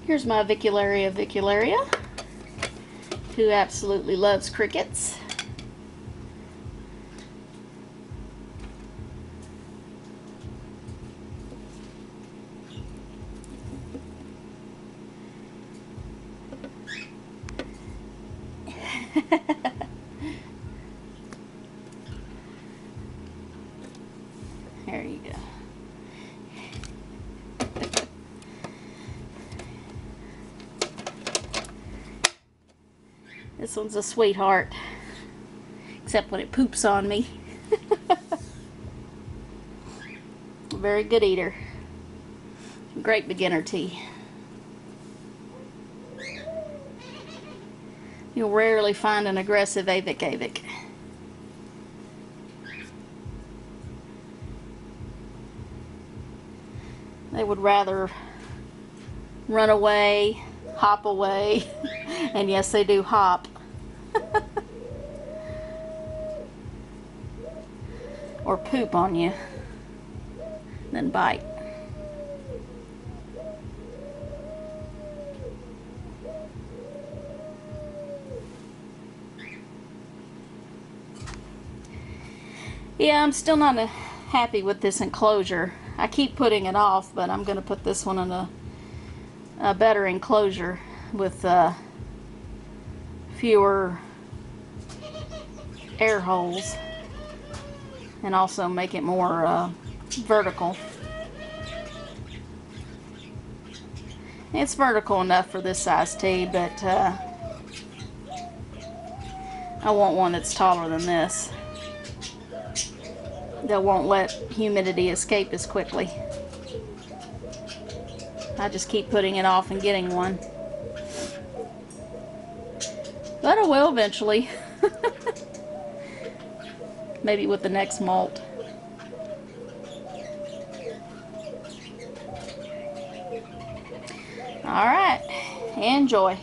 Here's my Vicularia vicularia, who absolutely loves crickets. There you go. This one's a sweetheart, except when it poops on me. A very good eater. Great beginner tea. You'll rarely find an aggressive avic. They would rather run away, hop away, and yes, they do hop. Or poop on you, then bite. Yeah, I'm still not happy with this enclosure. I keep putting it off, but I'm going to put this one in a better enclosure with fewer air holes, and also make it more vertical. It's vertical enough for this size tea, but I want one that's taller than this, that won't let humidity escape as quickly. I just keep putting it off and getting one. But I will eventually. Maybe with the next molt. Alright, enjoy.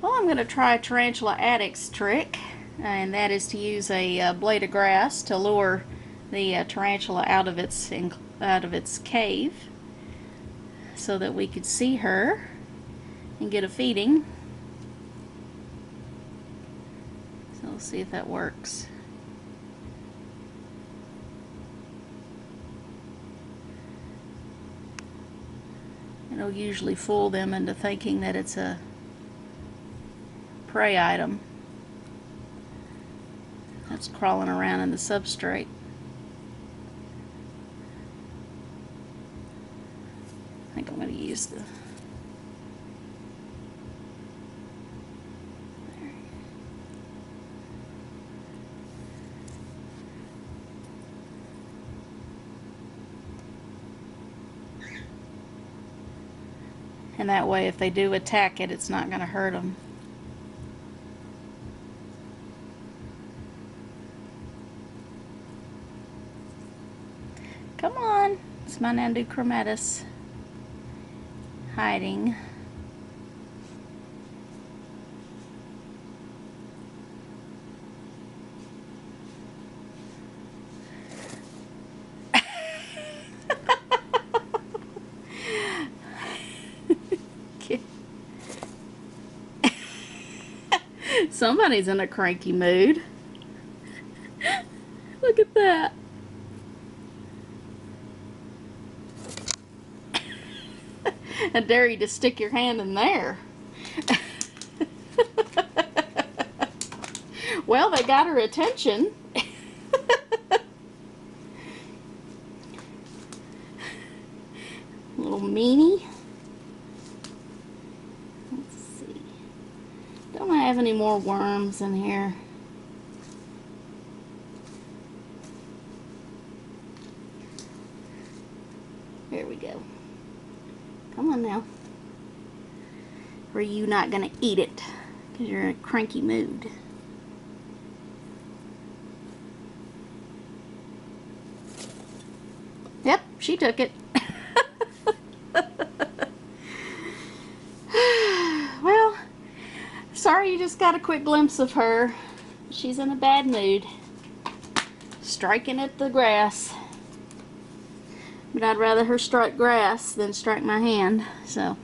Well, I'm going to try Tarantula Addict's trick, and that is to use a blade of grass to lure the tarantula out of its cave, so that we could see her and get a feeding. So we'll see if that works. It'll usually fool them into thinking that it's a prey item that's crawling around in the substrate. I think I'm going to use the and that way if they do attack it, it's not going to hurt them. Come on, it's my Nanduchromatus hiding. Somebody's in a cranky mood. Look at that. I dare you to stick your hand in there. Well, they got her attention. Little meanie. Let's see. Don't I have any more worms in here? There we go. Come on now. Or are you not going to eat it because you're in a cranky mood? Yep, she took it. Well, sorry you just got a quick glimpse of her. She's in a bad mood. Striking at the grass. but I'd rather her strike grass than strike my hand, so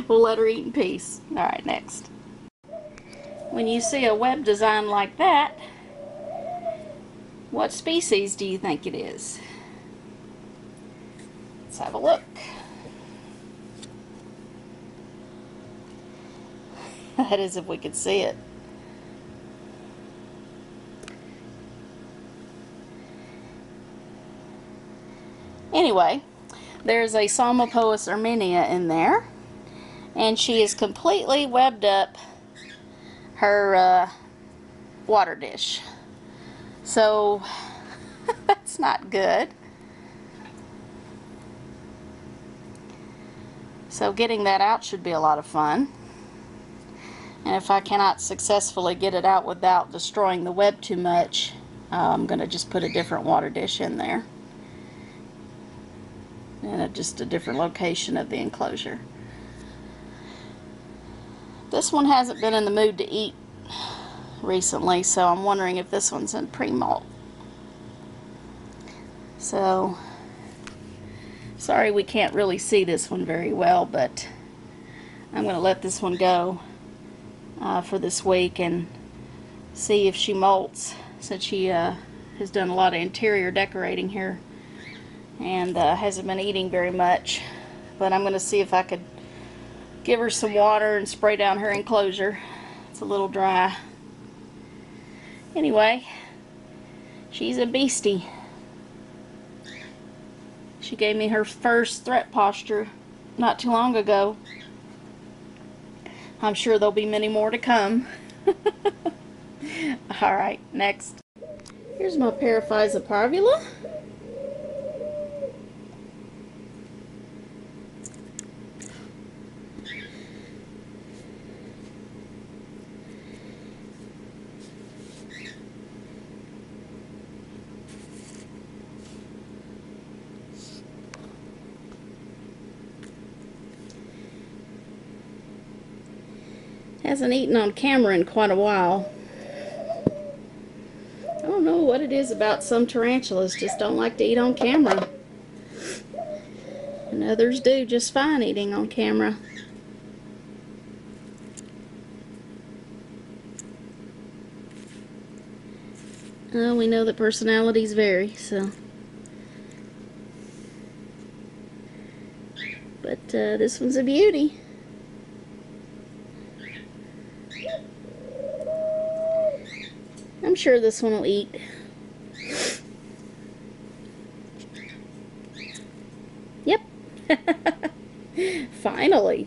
we'll let her eat in peace. Alright, next. When you see a web design like that, what species do you think it is? Let's have a look. That is if we could see it. Anyway, there's a Psalmopoeus armenia in there, and she has completely webbed up her water dish. So that's not good. So getting that out should be a lot of fun. And if I cannot successfully get it out without destroying the web too much, I'm going to just put a different water dish in there. And just a different location of the enclosure. This one hasn't been in the mood to eat recently, so I'm wondering if this one's in pre-molt. So, sorry we can't really see this one very well, but I'm going to let this one go for this week and see if she molts, since she has done a lot of interior decorating here and hasn't been eating very much. But I'm going to see if I could give her some water and spray down her enclosure. It's a little dry. Anyway, she's a beastie. She gave me her first threat posture not too long ago. I'm sure there'll be many more to come. Alright, next. Here's my Paraphysa parvula. Hasn't eaten on camera in quite a while. I don't know what it is about some tarantulas, just don't like to eat on camera. And others do just fine eating on camera. Well, we know that personalities vary, so. But this one's a beauty. I'm sure this one will eat. Yep. Finally.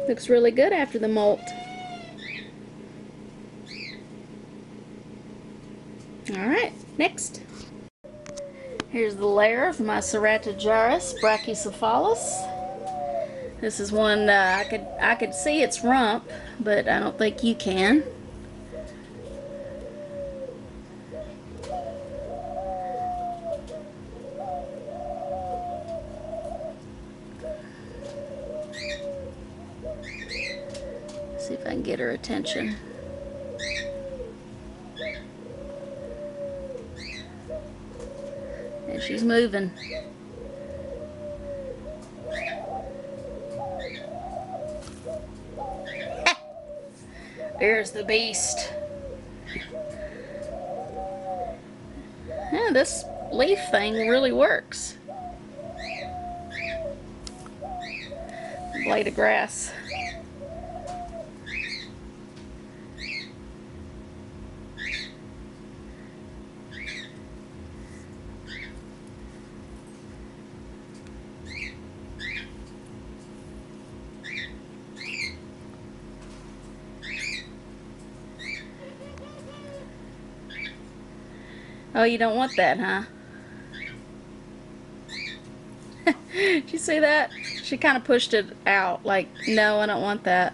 Looks really good after the molt. Alright, next. Here's the layer of my Ceratogyris brachycephalus. This is one I could see its rump, but I don't think you can. See if I can get her attention. And she's moving. There's the beast. Yeah, this leaf thing really works. Blade of grass. Oh, you don't want that, huh? Did you see that? She kind of pushed it out, like, no, I don't want that.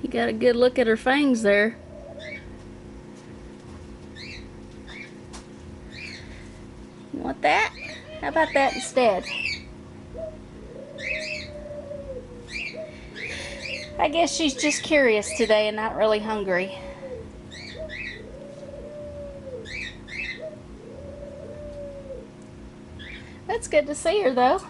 You got a good look at her fangs there. You want that? How about that instead? I guess she's just curious today and not really hungry. That's good to see her though.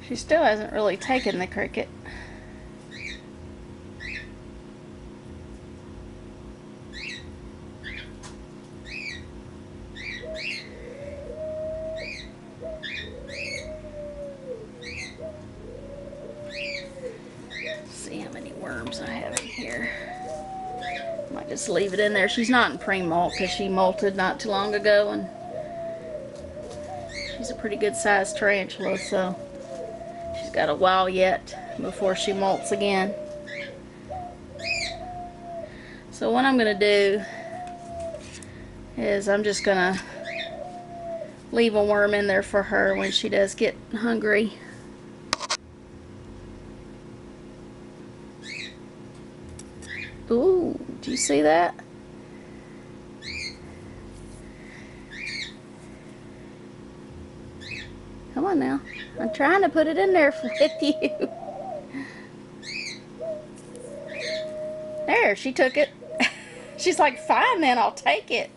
She still hasn't really taken the cricket. Let's see how many worms I have in here. Might just leave it in there. She's not in pre-molt because she molted not too long ago, and she's a pretty good sized tarantula, so she's got a while yet before she molts again. So what I'm going to do is I'm just going to leave a worm in there for her when she does get hungry. Ooh, do you see that? Come on now. I'm trying to put it in there with you. There, she took it. She's like, fine then, I'll take it.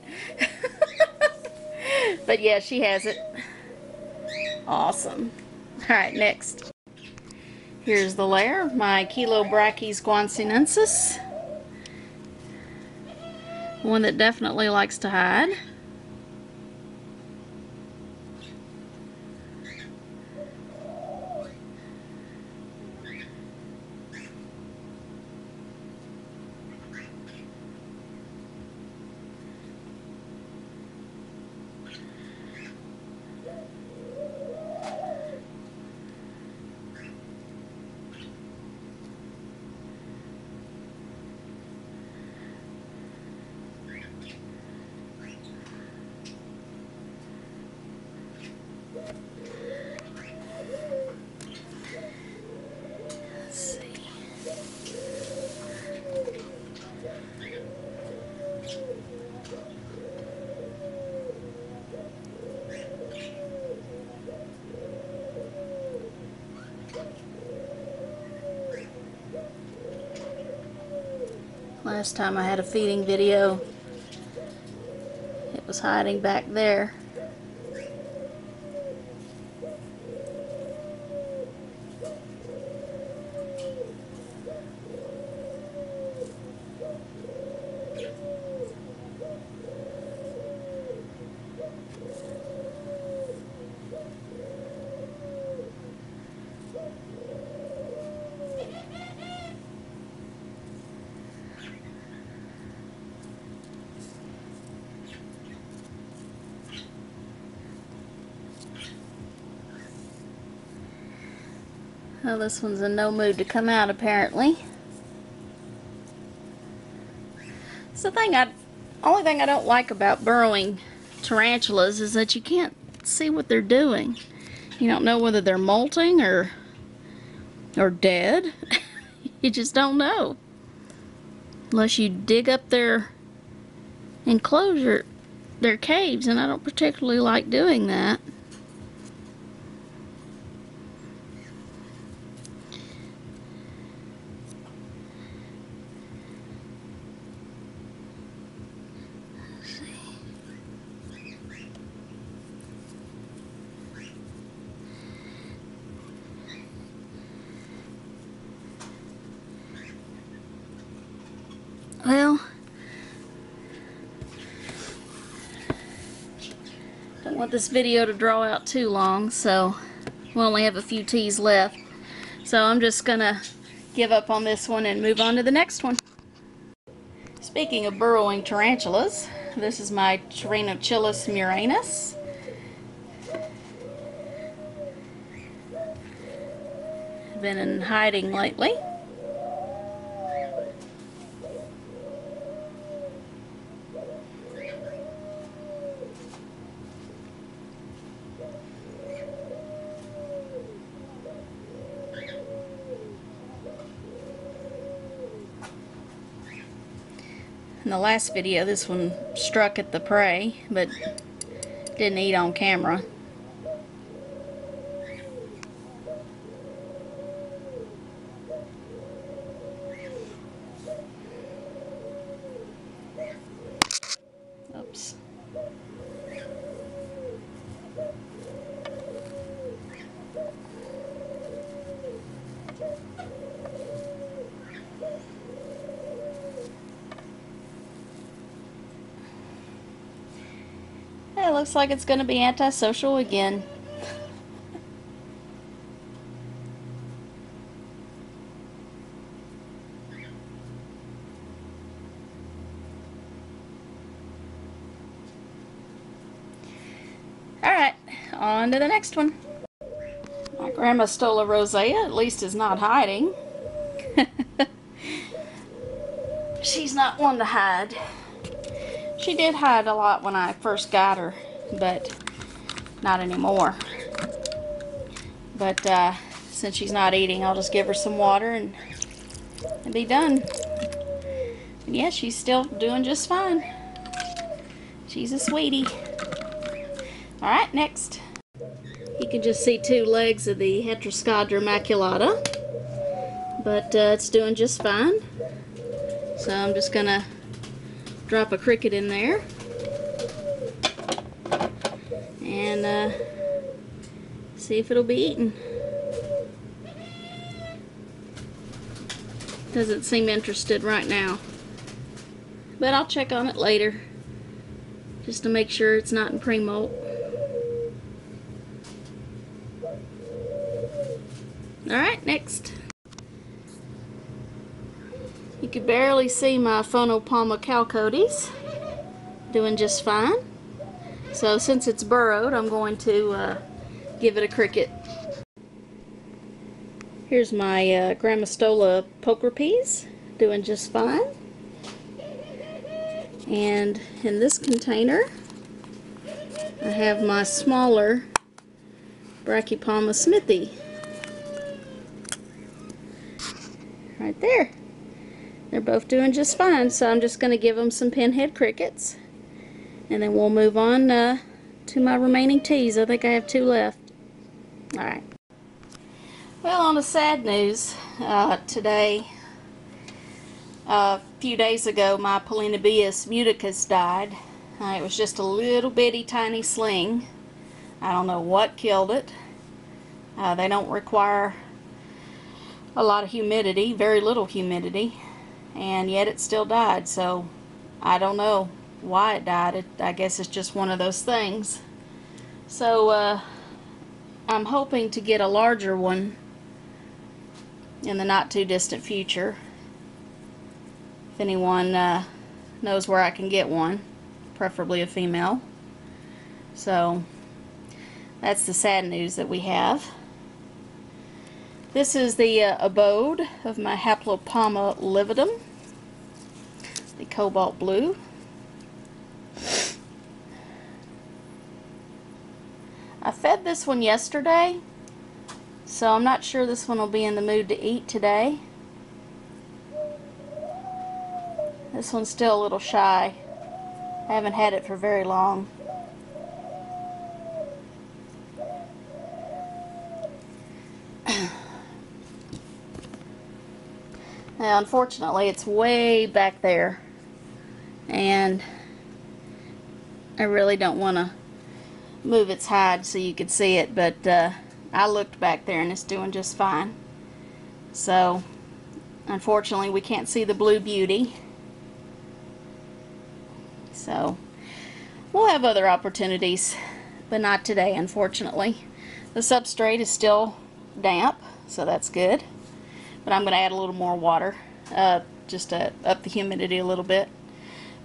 But yeah, she has it. Awesome. Alright, next. Here's the layer, my Chilobrachys guancinensis. One that definitely likes to hide. Last time I had a feeding video, it was hiding back there. Well, this one's in no mood to come out apparently. It's the only thing I don't like about burrowing tarantulas is that you can't see what they're doing. You don't know whether they're molting or dead. You just don't know. Unless you dig up their enclosure, their caves, and I don't particularly like doing that. Well, don't want this video to draw out too long, so we only have a few teas left. So I'm just gonna give up on this one and move on to the next one. Speaking of burrowing tarantulas, this is my Tarantula murinus. been in hiding lately. In the last video, this one struck at the prey, but didn't eat on camera. Oops. It looks like it's going to be antisocial again. Alright, on to the next one. My grandma stole a rosea, at least is not hiding. She's not one to hide. She did hide a lot when I first got her, but not anymore. But since she's not eating, I'll just give her some water and be done. And yeah, she's still doing just fine. She's a sweetie. Alright, next. You can just see two legs of the Heteroscadra maculata, but it's doing just fine. So I'm just gonna drop a cricket in there and see if it'll be eaten. Doesn't seem interested right now, but I'll check on it later just to make sure it's not in pre-molt. Alright, next. You can barely see my Phonopalma chalcodes. Doing just fine. So since it's burrowed, I'm going to give it a cricket. Here's my Grammostola poker peas. Doing just fine. And in this container, I have my smaller Brachypalma smithii. Right there. They're both doing just fine, so I'm just going to give them some pinhead crickets. And then we'll move on to my remaining teas. I think I have 2 left. Alright. Well, on a sad news, today, a few days ago, my Polynobius muticus died. It was just a little bitty tiny sling. I don't know what killed it. They don't require a lot of humidity, very little humidity, and yet it still died. So I don't know why it died. I guess it's just one of those things. So I'm hoping to get a larger one in the not too distant future. If anyone knows where I can get one, preferably a female. So that's the sad news that we have. This is the abode of my Haplopalma lividum, the cobalt blue. I fed this one yesterday, so I'm not sure this one will be in the mood to eat today. This one's still a little shy. I haven't had it for very long. Now, unfortunately, it's way back there, and I really don't want to move its hide so you could see it, but I looked back there and it's doing just fine. So, unfortunately, we can't see the blue beauty. So, we'll have other opportunities, but not today, unfortunately. The substrate is still damp, so that's good. But I'm going to add a little more water, just to up the humidity a little bit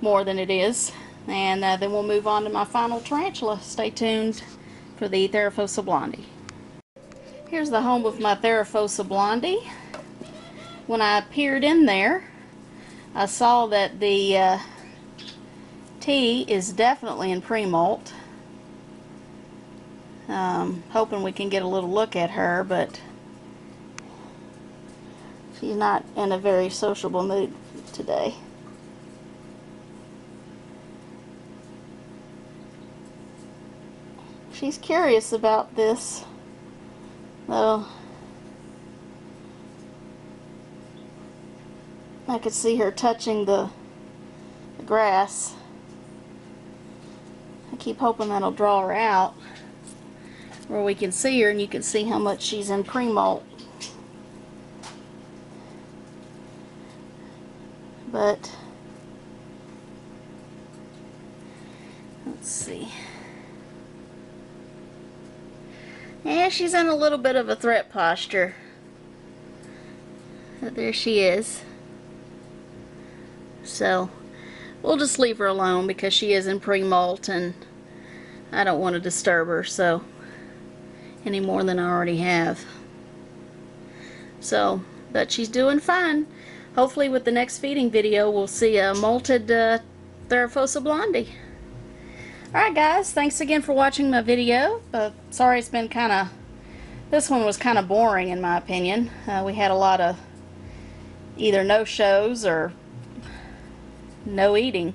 more than it is. And then we'll move on to my final tarantula. Stay tuned for the Theraphosa blondie. Here's the home of my Therafosa blondie. When I peered in there, I saw that the tea is definitely in pre-molt. Hoping we can get a little look at her, but she's not in a very sociable mood today. She's curious about this, though. I could see her touching the grass. I keep hoping that'll draw her out where we can see her and you can see how much she's in pre-molt. But let's see. Yeah, she's in a little bit of a threat posture. But there she is. So we'll just leave her alone because she is in pre-molt and I don't want to disturb her any more than I already have. So, but she's doing fine. Hopefully with the next feeding video we'll see a molted Therafosa blondie. Alright guys, thanks again for watching my video. Sorry it's been this one was kind of boring in my opinion. We had a lot of either no shows or no eating.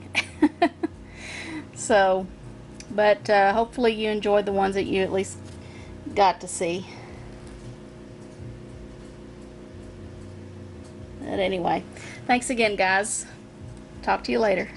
So, but hopefully you enjoyed the ones that you at least got to see. But anyway, thanks again guys. Talk to you later.